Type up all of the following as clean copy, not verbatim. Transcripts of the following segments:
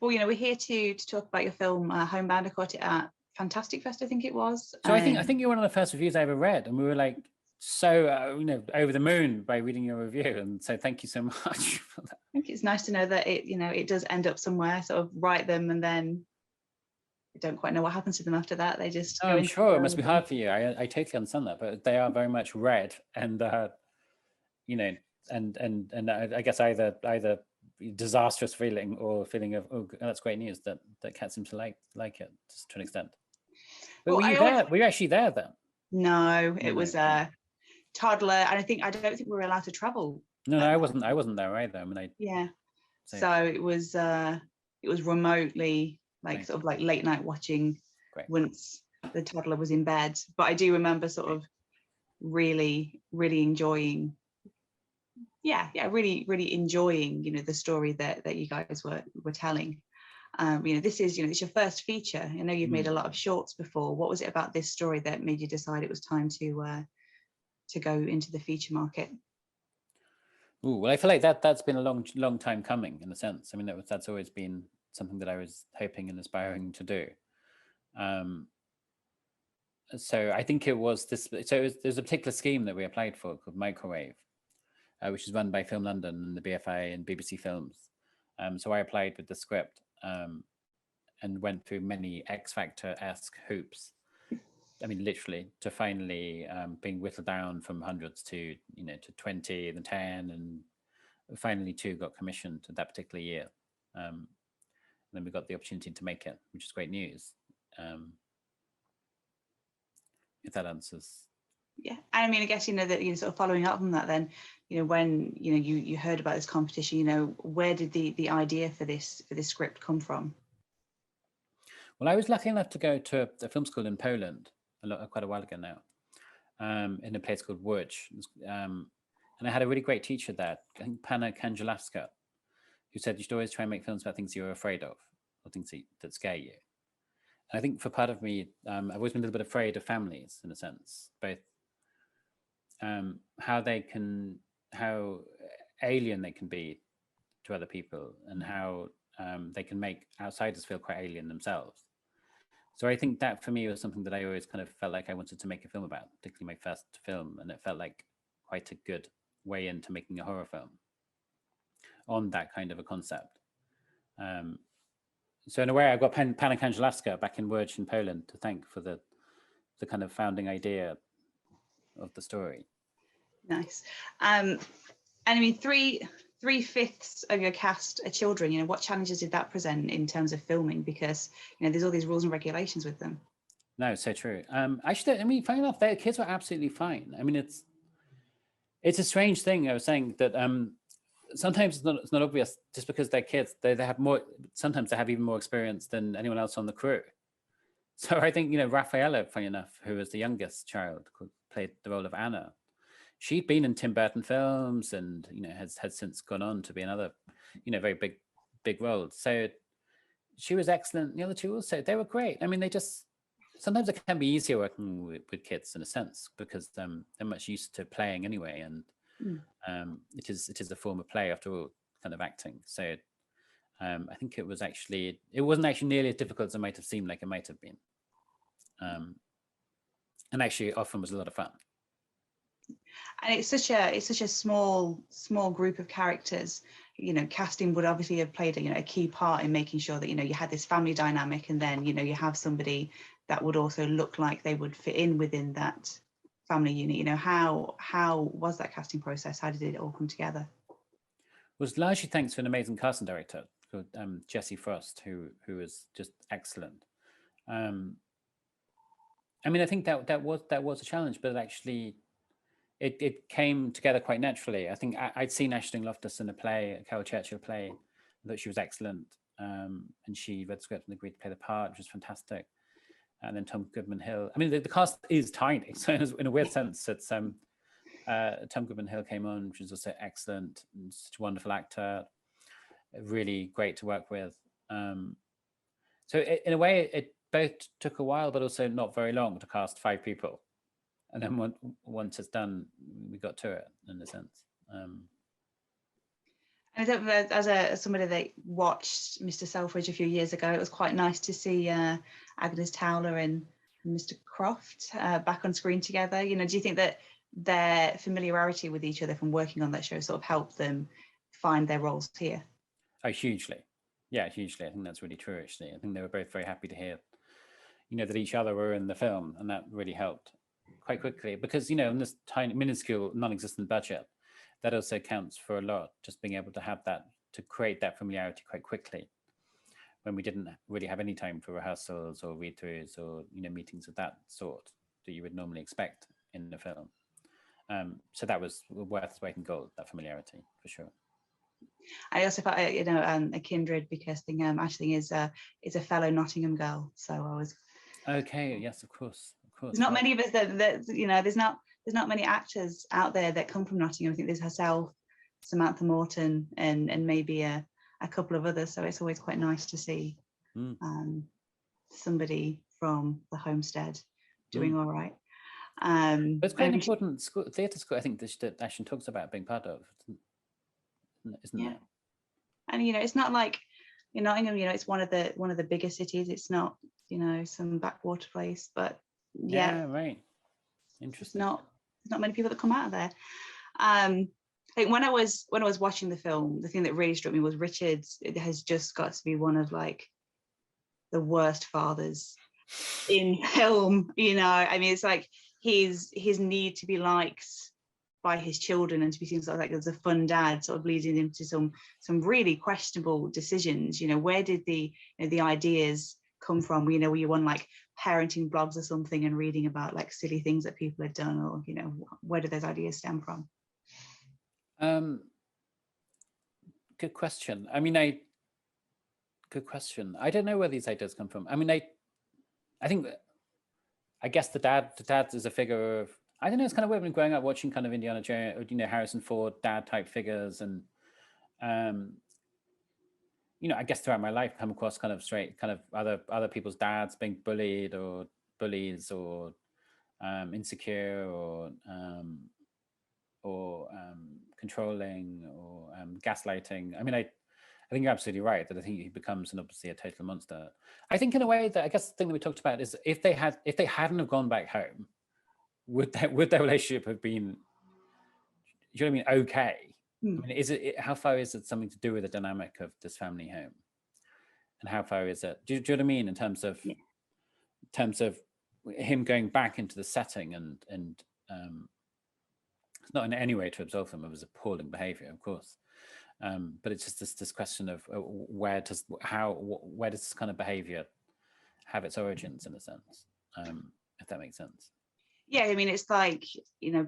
Well, we're here to talk about your film, Homebound. I caught it at Fantastic Fest, I think it was. So I think you're one of the first reviews I ever read, and we were like so over the moon by reading your review, and so thank you so much for that. I think it's nice to know that it does end up somewhere. Sort of write them, and then I don't quite know what happens to them after that. They just go I'm into sure it must be hard for you. I totally understand that, but they are very much read, and and I guess either disastrous feeling or feeling of, oh, that's great news that cats seem to like it just to an extent. But Well, were you there? Were you actually there then? No, it was a toddler, and I don't think we were allowed to travel. No, I wasn't there either. I mean, yeah. So it was remotely, like, sort of like late night watching. Great. Once the toddler was in bed. But I do remember sort of really, really enjoying. Really enjoying, the story that you guys were telling. This is your first feature. I know you've made a lot of shorts before. What was it about this story that made you decide it was time to go into the feature market? Ooh, well, I feel like that's been a long time coming, in a sense. I mean, that's always been something that I was hoping and aspiring to do. So I think it was this. So there's a particular scheme that we applied for called Microwave, which is run by Film London and the BFA and BBC Films. So I applied with the script and went through many X Factor-esque hoops. I mean, literally, to finally being whittled down from hundreds to 20 and 10, and finally 2 got commissioned that particular year. And then we got the opportunity to make it, which is great news. If that answers. Yeah, I mean, I guess that sort of following up on that, then when you heard about this competition, where did the idea for this script come from? Well, I was lucky enough to go to a film school in Poland quite a while ago now, in a place called Łódź, and I had a really great teacher there, I think Pana Kandzielawska, who said you should always try and make films about things you're afraid of or things that scare you. And I think for part of me, I've always been a little bit afraid of families, in a sense, both how alien they can be to other people, and how they can make outsiders feel quite alien themselves. So I think that for me was something that I always kind of felt like I wanted to make a film about, particularly my first film, and it felt like quite a good way into making a horror film on that kind of a concept. So in a way, I've got Pana Kandzielawska back in Łódź in Poland to thank for the kind of founding idea of the story. Nice. And I mean, 3/5 of your cast are children. What challenges did that present in terms of filming? Because there's all these rules and regulations with them. No, so true. Actually, I mean, funny enough, their kids were absolutely fine. I mean, it's a strange thing. I was saying that sometimes it's not obvious just because they're kids. They have more. Sometimes they have even more experience than anyone else on the crew. So I think Raffaella, funny enough, who was the youngest child, played the role of Anna. She'd been in Tim Burton films, and has since gone on to be another, very big role. So she was excellent. The other two also, they were great. I mean, sometimes it can be easier working with kids in a sense, because they're much used to playing anyway, and it is a form of play after all, kind of acting. So I think it wasn't actually nearly as difficult as it might have seemed like it might have been, and actually often was a lot of fun. And it's such a small group of characters. Casting would obviously have played a key part in making sure that you had this family dynamic, and then you have somebody that would also look like they would fit in within that family unit. How was that casting process? How did it all come together? It was largely thanks to an amazing casting director called Jessie Frost, who was just excellent. I mean, I think that was a challenge, but actually it came together quite naturally. I think I'd seen Aisling Loftus in a Carol Churchill play, that she was excellent, and she read the script and agreed to play the part, which was fantastic. And then Tom Goodman-Hill. I mean, the cast is tiny, so in a weird sense, it's Tom Goodman-Hill came on, which was also excellent, and such a wonderful actor, really great to work with. So in a way, it both took a while, but also not very long to cast 5 people. And then once it's done, we got to it, in a sense. And I don't know, as somebody that watched Mr. Selfridge a few years ago, it was quite nice to see Agnes Towler and Mr. Croft back on screen together. You know, do you think that their familiarity with each other from working on that show sort of helped them find their roles here? Oh, hugely. Yeah, hugely. I think that's really true, actually. I think they were both very happy to hear, you know, that each other were in the film, and that really helped quite quickly because, you know, in this tiny, minuscule, non-existent budget, that also counts for a lot, just being able to have that, to create that familiarity quite quickly when we didn't really have any time for rehearsals or read-throughs or, you know, meetings of that sort that you would normally expect in the film. So that was worth its weight in gold, that familiarity, for sure. I also felt, you know, a kindred, because Aisling is a fellow Nottingham girl, so I was. Okay. Yes, of course. There's not many of us that you know. There's not many actors out there that come from Nottingham. I think there's herself, Samantha Morton, and maybe a couple of others. So it's always quite nice to see somebody from the homestead doing all right. But it's quite an important theatre school, I think, that Ashton talks about being part of, isn't it? And you know, it's not like in Nottingham, you know, it's one of the bigger cities. It's not, you know, some backwater place, but yeah, right. Interesting. There's not many people that come out of there. I think when I was watching the film, the thing that really struck me was Richard's. It has just got to be one of like the worst fathers in film. You know, I mean, it's like his need to be liked by his children and to be seen sort of like as a fun dad sort of leading him to some really questionable decisions. You know, where did the ideas come from? You know, were you on like parenting blogs or something and reading about like silly things that people had done, or, you know, where did those ideas stem from? Good question. I mean, good question. I don't know where these ideas come from. I mean, I think that, I guess the dad is a figure of, I don't know, it's kind of weird when growing up watching kind of Indiana Jones, or, you know, Harrison Ford dad type figures, and you know, I guess throughout my life come across kind of straight kind of other people's dads being bullied or bullies or insecure or controlling or gaslighting. I mean, I think you're absolutely right that I think he becomes obviously a total monster. I think in a way that, I guess the thing that we talked about is if they hadn't have gone back home, would their relationship have been, you know what I mean, okay? I mean, how far is it something to do with the dynamic of this family home, and how far is it? Do you know what I mean in terms of him going back into the setting and it's not in any way to absolve him of his appalling behavior, of course, but it's just this question of where does this kind of behavior have its origins, in a sense, if that makes sense. Yeah, I mean, it's like, you know,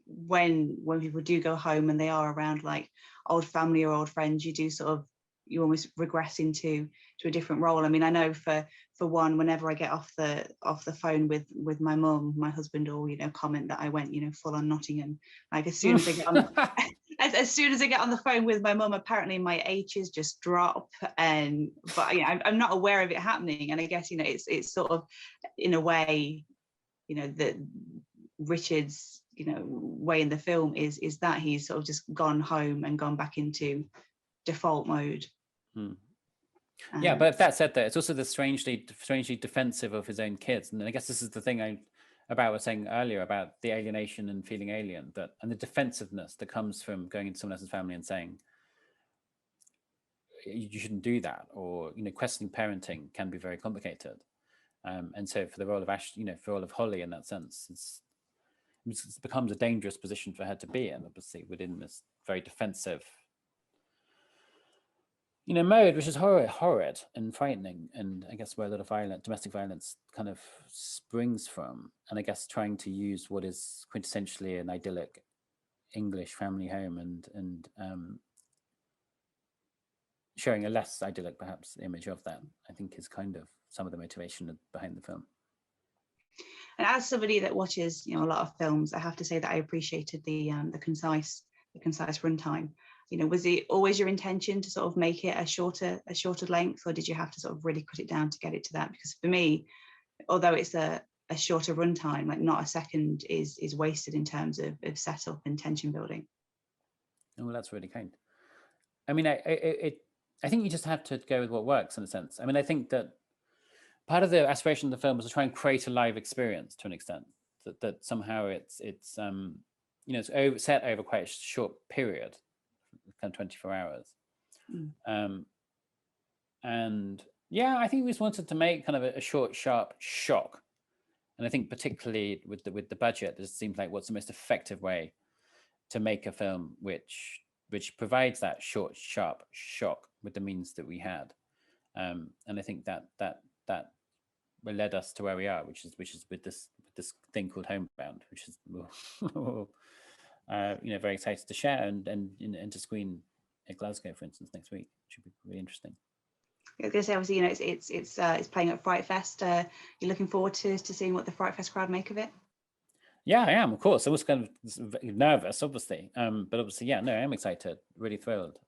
when people do go home and they are around like old family or old friends, you almost regress into a different role. I mean, I know for one, whenever I get off the phone with my mum, my husband will, you know, comment that I went, you know, full on Nottingham. Like as soon as I get on as soon as I get on the phone with my mum, apparently my H's just drop. But you know, I'm not aware of it happening. And I guess, you know, it's sort of in a way, you know, that Richard's, you know, way in the film is that he's sort of just gone home and gone back into default mode. Yeah, but that said, that it's also the strangely defensive of his own kids, and I guess this is the thing I was saying earlier about the alienation and feeling alien, and the defensiveness that comes from going into someone else's family and saying you shouldn't do that, or, you know, questioning parenting can be very complicated, and so for the role of Ash, you know, for the role of Holly in that sense, it becomes a dangerous position for her to be in, obviously within this very defensive, you know, mode, which is horrid and frightening, and I guess where a lot of domestic violence kind of springs from, and I guess trying to use what is quintessentially an idyllic English family home and showing a less idyllic, perhaps, image of that, I think is kind of some of the motivation behind the film. And as somebody that watches, you know, a lot of films, I have to say that I appreciated the concise runtime. You know, was it always your intention to sort of make it a shorter length, or did you have to sort of really cut it down to get it to that? Because for me, although it's a shorter runtime, like not a second is wasted in terms of setup and tension building. Oh, well, that's really kind. I mean, I think you just have to go with what works in a sense. I mean, I think that part of the aspiration of the film was to try and create a live experience to an extent. That somehow it's it's set over quite a short period, kind of 24 hours. And yeah, I think we just wanted to make kind of a short, sharp shock. And I think particularly with the budget, this seems like what's the most effective way to make a film which provides that short, sharp shock with the means that we had. And I think that led us to where we are, which is with this thing called Homebound, which is very excited to share and to screen at Glasgow, for instance, next week. Which should be really interesting. I was going to say, obviously, it's playing at Fright Fest. You're looking forward to seeing what the Fright Fest crowd make of it? Yeah, I am, of course. I was kind of nervous, obviously, but obviously, yeah, no, I am excited, really thrilled.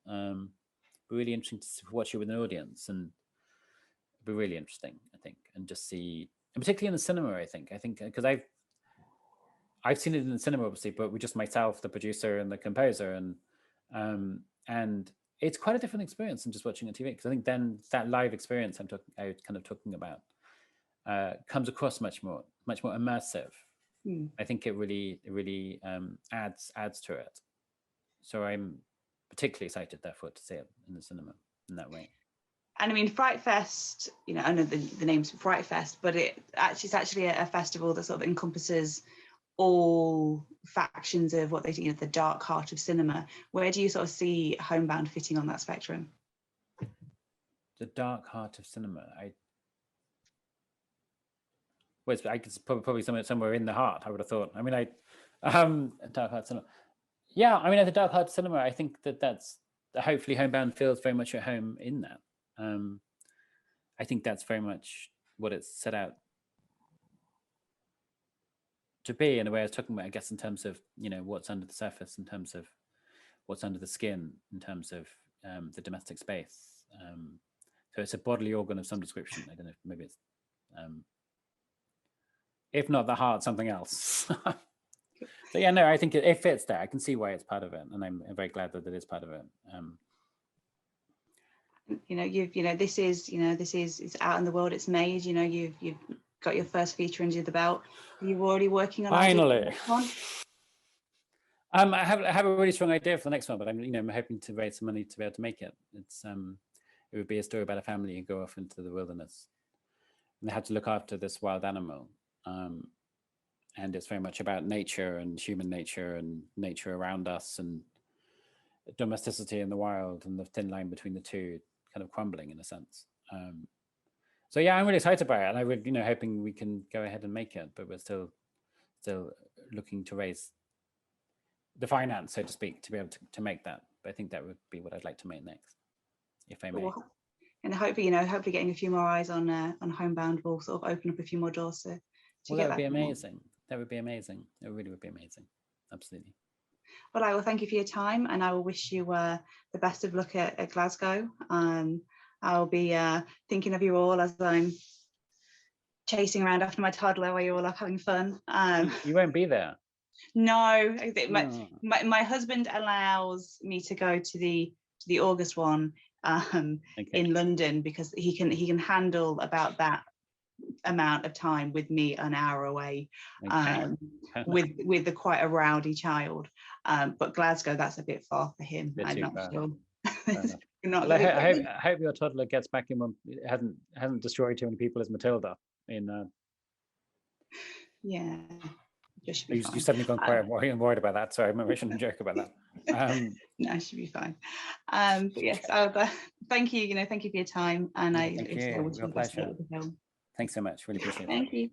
Really interesting to watch it with an audience, and it'll be really interesting, I think, and just see, and particularly in the cinema, I think because I've seen it in the cinema, obviously, but with just myself, the producer and the composer, and it's quite a different experience than just watching on TV. Because I think then that live experience I was kind of talking about comes across much more immersive. I think it really adds to it. So I'm particularly excited, therefore, to see it in the cinema in that way. And I mean, Fright Fest, I know the name's Fright Fest, but it's actually a festival that sort of encompasses all factions of what they do, the dark heart of cinema. Where do you sort of see Homebound fitting on that spectrum? The dark heart of cinema. I guess probably somewhere in the heart, I would have thought. I mean, dark heart cinema. Yeah, I mean, at the dark heart cinema, I think that's hopefully Homebound feels very much at home in that. I think that's very much what it's set out to be, in a way I was talking about, I guess, in terms of what's under the surface, in terms of what's under the skin, in terms of the domestic space. So it's a bodily organ of some description. I don't know if maybe it's if not the heart, something else. So yeah, no, I think it fits there. I can see why it's part of it, and I'm very glad that it is part of it. This is it's out in the world. It's made. You've got your first feature under the belt. Are you already working on finally? One? I have a really strong idea for the next one, but I'm hoping to raise some money to be able to make it. It would be a story about a family who go off into the wilderness, and they have to look after this wild animal. And it's very much about nature and human nature and nature around us and domesticity in the wild, and the thin line between the two kind of crumbling in a sense. So yeah, I'm really excited by it, and I would, hoping we can go ahead and make it, but we're still looking to raise the finance, so to speak, to be able to make that. But I think that would be what I'd like to make next, if I may. And hopefully getting a few more eyes on Homebound will sort of open up a few more doors to that would be amazing. That would be amazing. It really would be amazing. Absolutely. Well, I will thank you for your time, and I will wish you the best of luck at Glasgow. I'll be thinking of you all as I'm chasing around after my toddler while you're all up having fun. You won't be there. No, my husband allows me to go to the August one in London, because he can handle about that amount of time with me an hour away, with quite a rowdy child. But Glasgow, that's a bit far for him. I'm not sure. I hope your toddler gets back in one. It hasn't destroyed too many people as Matilda in. Yeah. You suddenly gone quiet. I'm worried about that. Sorry, maybe I shouldn't joke about that. No, it should be fine. But yes, thank you. Thank you for your time, and Thank you. Real pleasure. Thanks so much. Really appreciate it. Thank you.